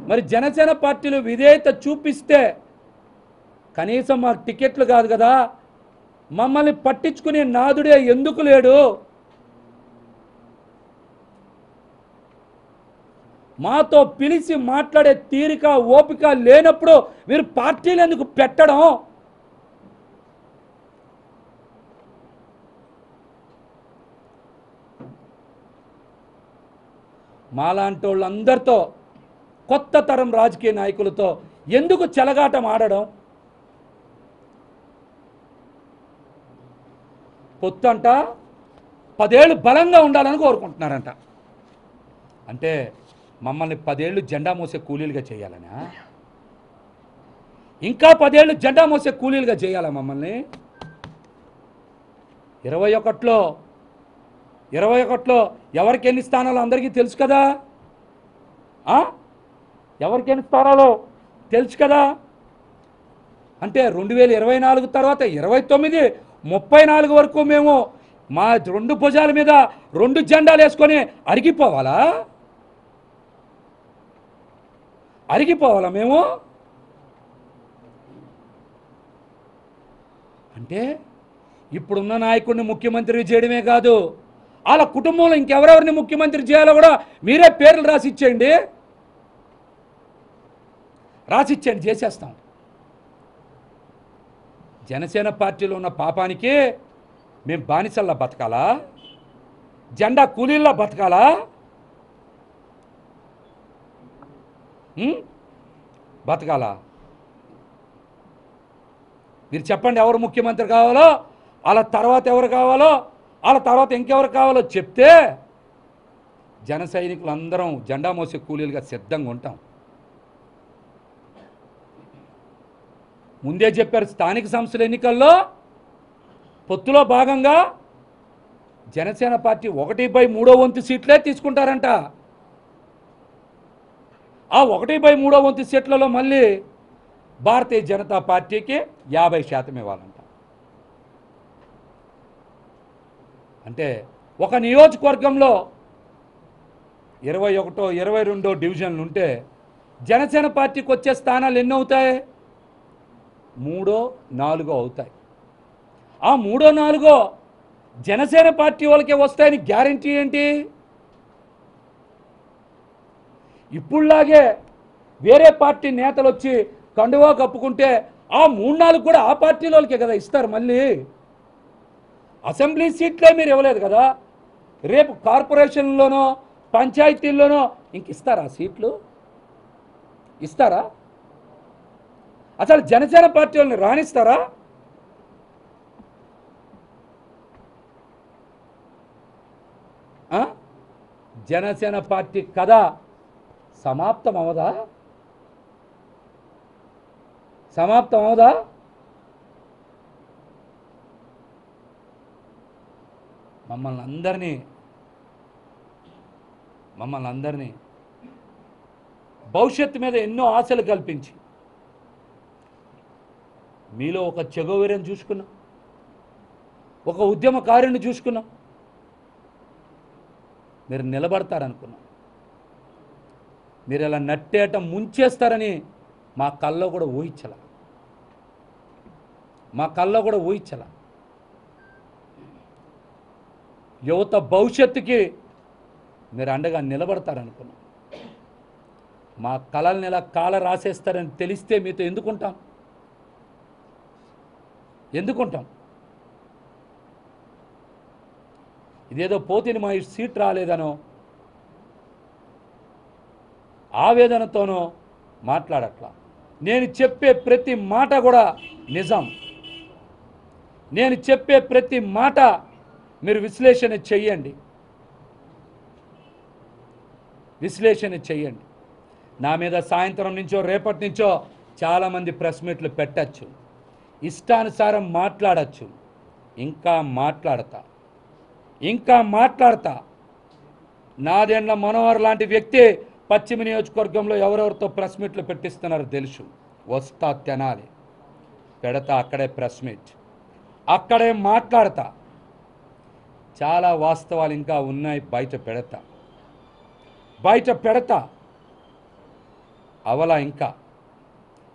మరి జనసేన పార్టీలు విధేయత చూపిస్తే కనీసం మాకు టికెట్లు కాదు కదా, మమ్మల్ని పట్టించుకునే నాదుడే ఎందుకు లేడు? మాతో పిలిచి మాట్లాడే తీరిక ఓపిక లేనప్పుడు మీరు పార్టీలు ఎందుకు పెట్టడం? మాలాంటి వాళ్ళందరితో, కొత్త తరం రాజకీయ నాయకులతో ఎందుకు చెలగాటం ఆడడం? పొత్తు అంట 10 ఏళ్ళు బలంగా ఉండాలని కోరుకుంటున్నారంట. అంటే మమ్మల్ని 10 ఏళ్ళు జెండా మోసే కూలీలుగా చేయాలనా? ఇంకా 10 ఏళ్ళు జెండా మోసే కూలీలుగా చేయాలా మమ్మల్ని? 21లో ఎవరికి ఎన్ని స్థానాలు అందరికీ తెలుసు కదా. ఎవరికి ఎన్ని స్థానాలు తెలుసు కదా. అంటే 2024 తర్వాత 29, 34 వరకు మేము మా 2 భుజాల మీద 2 జెండాలు వేసుకొని అరిగిపోవాలా మేము? అంటే ఇప్పుడున్న నాయకుడిని ముఖ్యమంత్రి చేయడమే కాదు, వాళ్ళ కుటుంబంలో ఇంకెవరెవరిని ముఖ్యమంత్రి చేయాలో కూడా మీరే పేర్లు రాసిచ్చేయండి, చేసేస్తాం. జనసేన పార్టీలో ఉన్న పాపానికి మేము బానిసల్లా బతకాలా? జెండా కూలీల్లా బతకాలా? బతకాలా? మీరు చెప్పండి, ఎవరు ముఖ్యమంత్రి కావాలో, వాళ్ళ తర్వాత ఎవరు కావాలో, వాళ్ళ తర్వాత ఇంకెవరు కావాలో చెప్తే జన సైనికులందరం జెండా మోసే కూలీలుగా సిద్ధంగా ఉంటాం. ముందే చెప్పారు, స్థానిక సంస్థల ఎన్నికల్లో పొత్తులో భాగంగా జనసేన పార్టీ 1/3 సీట్లే తీసుకుంటారంట. ఆ 1/3 సీట్లలో మళ్ళీ భారతీయ జనతా పార్టీకి 50% ఇవ్వాలంట. అంటే ఒక నియోజకవర్గంలో 21, 22 డివిజన్లు ఉంటే జనసేన పార్టీకి వచ్చే స్థానాలు ఎన్ని అవుతాయి? 3, 4 అవుతాయి. ఆ 3, 4 జనసేన పార్టీ వాళ్ళకే వస్తాయని గ్యారంటీ ఏంటి? ఇప్పుడులాగే వేరే పార్టీ నేతలు వచ్చి కండువా కప్పుకుంటే ఆ 3, 4 కూడా ఆ పార్టీ వాళ్ళకే కదా ఇస్తారు. మళ్ళీ అసెంబ్లీ సీట్లే మీరు ఇవ్వలేదు కదా, రేపు కార్పొరేషన్లోనో పంచాయతీల్లోనో ఇంక ఇస్తారా సీట్లు? ఇస్తారా? అసలు జనసేన పార్టీ వాళ్ళని రాణిస్తారా? జనసేన పార్టీ కథ సమాప్తం అవదా? మమ్మల్ని అందరినీ భవిష్యత్తు మీద ఎన్నో ఆశలు కల్పించి మీలో ఒక చెగోవీరని చూసుకున్నాం, ఒక ఉద్యమకారుని చూసుకున్నాం. మీరు నిలబడతారనుకున్నాం. మీరు ఇలా నట్టేట ముంచేస్తారని మా కల్లో కూడా ఊహించల. యువత భవిష్యత్తుకి మీరు అండగా నిలబడతారనుకున్నాం. మా కళల్ని ఇలా కాల రాసేస్తారని తెలిస్తే మీతో ఎందుకుంటాం? ఇదేదో పోతిని మా సీట్ రాలేదనో ఆవేదనతోనో మాట్లాడట్లా. నేను చెప్పే ప్రతి మాట కూడా నిజం. నేను చెప్పే ప్రతి మాట మీరు విశ్లేషణ చెయ్యండి. నా మీద సాయంత్రం నుంచో రేపటి నుంచో చాలామంది ప్రెస్ మీట్లు పెట్టచ్చు, ఇష్టానుసారం మాట్లాడచ్చు. ఇంకా మాట్లాడతా. నాదెండ్ల మనోహర్ లాంటి వ్యక్తి పశ్చిమ నియోజకవర్గంలో ఎవరెవరితో ప్రెస్ మీట్లు పెట్టిస్తున్నారో తెలుసు. వస్తా తెనాలి, పెడతా అక్కడే ప్రెస్ మీట్, అక్కడే మాట్లాడతా. చాలా వాస్తవాలు ఇంకా ఉన్నాయి, బయట పెడతా. అవల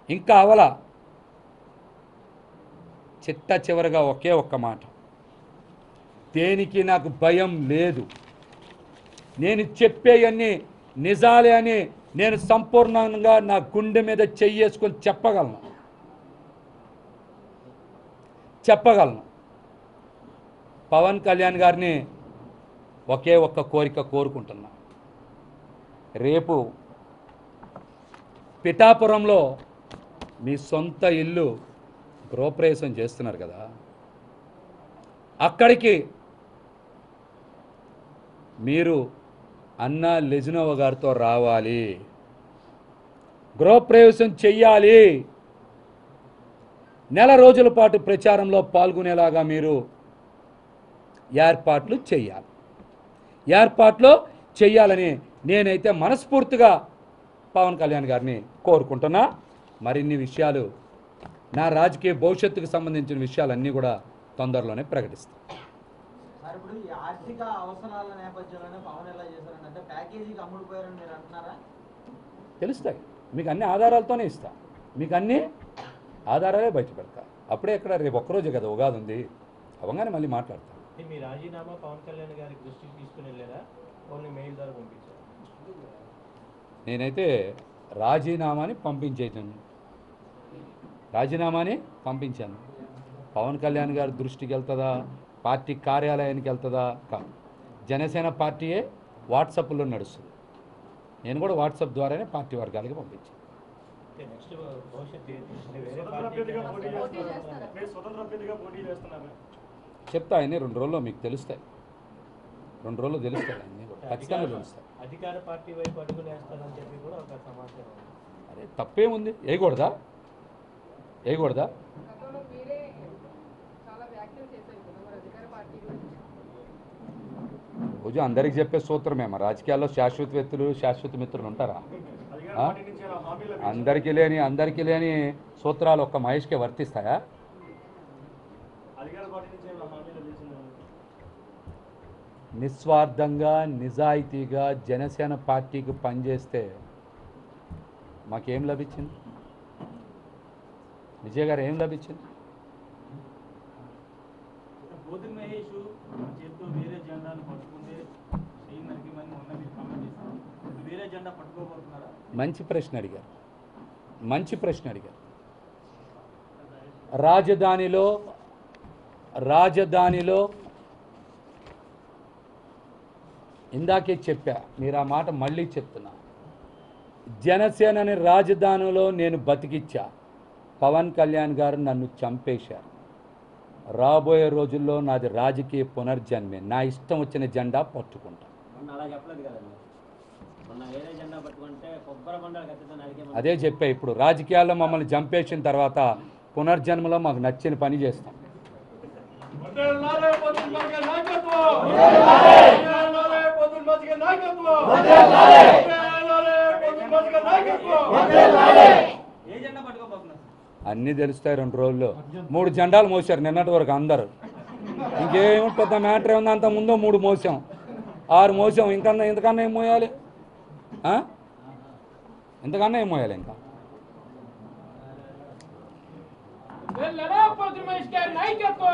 ఇంకా అవల చిట్ట చివరిగా ఒకే ఒక్క మాట, దేనికి నాకు భయం లేదు, నేను చెప్పేవన్నీ నిజాలే అని నేను సంపూర్ణంగా నా గుండె మీద చెయ్యేసుకొని చెప్పగలను. పవన్ కళ్యాణ్ గారిని ఒకే ఒక్క కోరిక కోరుకుంటున్నా, రేపు పిఠాపురంలో మీ సొంత ఇల్లు గృహప్రవేశం చేస్తున్నారు కదా, అక్కడికి మీరు అన్నా లెజినోవా గారితో రావాలి, గృహప్రవేశం చెయ్యాలి, నెల రోజుల పాటు ప్రచారంలో పాల్గొనేలాగా మీరు ఏర్పాట్లు చేయాలని నేనైతే మనస్ఫూర్తిగా పవన్ కళ్యాణ్ గారిని కోరుకుంటున్నా. మరిన్ని విషయాలు, నా రాజకీయ భవిష్యత్తుకు సంబంధించిన విషయాలన్నీ కూడా తొందరలోనే ప్రకటిస్తాను. ఇప్పుడు ఈ ఆర్థిక అవసరాల నేపథ్యంలోనే పవన్ ఎలా చేశారని, అంటే ప్యాకేజీకి అమ్ముడుపోయారని మీరు అంటున్నారా? తెలుస్తాయి, మీకు అన్ని ఆధారాలతోనే ఇస్తా, మీకు అన్ని ఆధారాలే బయటపెడతా. అప్పుడే ఇక్కడ రేపు ఒక్కరోజే కదా ఉగాది ఉంది, అవగానే మళ్ళీ మాట్లాడతా. మీ రాజీనామా పవన్ కళ్యాణ్ గారి దృష్టికి తీసుకుని వెళ్ళారా, ఓన్లీ మెయిల్ ద్వారా పంపించారు? నేనైతే రాజీనామాని పంపించాను. పవన్ కళ్యాణ్ గారి దృష్టికి వెళ్తుందా, పార్టీ కార్యాలయానికి వెళ్తుందా కాదు. జనసేన పార్టీయే వాట్సాప్లో నడుస్తుంది, నేను కూడా వాట్సాప్ ద్వారానే పార్టీ వర్గాలకి పంపించాను. చెప్తా అన్నీ 2 రోజుల్లో మీకు తెలుస్తాయి, 2 రోజుల్లో తెలుస్తాయి, అన్నీ కూడా ఖచ్చితంగా తెలుస్తాయి. అధికార పార్టీ వైపు అడుగులు వేస్తారని చెప్పి కూడా ఒక సమాచారం. అరే తప్పేముంది, వేయకూడదా? రోజు అందరికి చెప్పే సూత్రమే, మా రాజకీయాల్లో శాశ్వత మిత్రులు ఉంటారా? అందరికీ లేని సూత్రాలు ఒక్క మహేష్కే వర్తిస్తాయా? నిస్వార్థంగా నిజాయితీగా జనసేన పార్టీకి పనిచేస్తే మాకేం లభించింది? విజయ్ గారు ఏం లభించింది? మంచి ప్రశ్న అడిగారు. రాజధానిలో ఇందాకే చెప్పా, మీరు ఆ మాట మళ్ళీ చెప్తున్నా, జనసేనని రాజధానిలో నేను బతికిచ్చా, పవన్ కళ్యాణ్ గారు నన్ను చంపేశారు. రాబోయే రోజుల్లో నాది రాజకీయ పునర్జన్మే, నా ఇష్టం వచ్చిన జెండా పట్టుకుంటా. అదే చెప్పా, ఇప్పుడు రాజకీయాల్లో మమ్మల్ని చంపేసిన తర్వాత పునర్జన్మలో మాకు నచ్చిన పని చేస్తాం. అన్నీ తెలుస్తాయి 2 రోజుల్లో. 3 జెండాలు మోసారు నిన్నటి వరకు అందరు, ఇంకేమి పెద్ద మ్యాటర్ ఏముంది? అంత ముందు 3 మోసాం, 6 మోసాం, ఇంతకన్నా ఏం మోయాలి? ఇంతకన్నా ఏం మోయాలి? ఇంకా నాయకత్వం